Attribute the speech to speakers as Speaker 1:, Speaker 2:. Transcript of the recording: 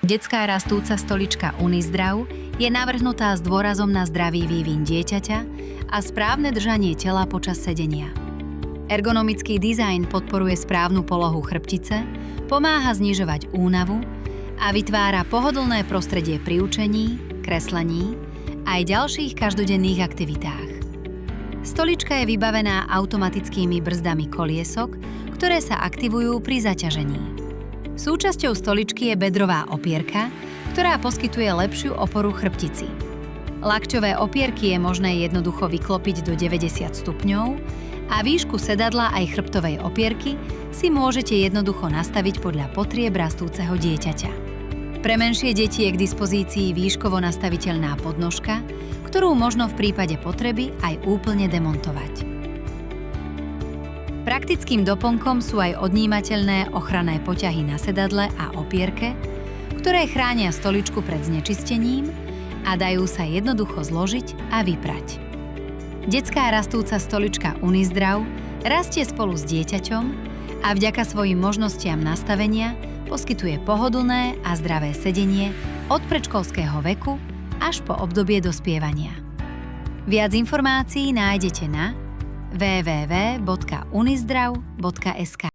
Speaker 1: Detská rastúca stolička Unizdrav je navrhnutá s dôrazom na zdravý vývin dieťaťa a správne držanie tela počas sedenia. Ergonomický dizajn podporuje správnu polohu chrbtice, pomáha znižovať únavu a vytvára pohodlné prostredie pri učení, kreslení aj ďalších každodenných aktivitách. Stolička je vybavená automatickými brzdami koliesok, ktoré sa aktivujú pri zaťažení. Súčasťou stoličky je bedrová opierka, ktorá poskytuje lepšiu oporu chrbtici. Lakťové opierky je možné jednoducho vyklopiť do 90 stupňov a výšku sedadla aj chrbtovej opierky si môžete jednoducho nastaviť podľa potrieb rastúceho dieťaťa. Pre menšie deti je k dispozícii výškovo nastaviteľná podnožka, ktorú možno v prípade potreby aj úplne demontovať. Praktickým doplnkom sú aj odnímateľné ochranné poťahy na sedadle a opierke, ktoré chránia stoličku pred znečistením a dajú sa jednoducho zložiť a vyprať. Detská rastúca stolička Unizdrav rastie spolu s dieťaťom a vďaka svojim možnostiam nastavenia poskytuje pohodlné a zdravé sedenie od predškolského veku až po obdobie dospievania. Viac informácií nájdete na www.unizdrav.sk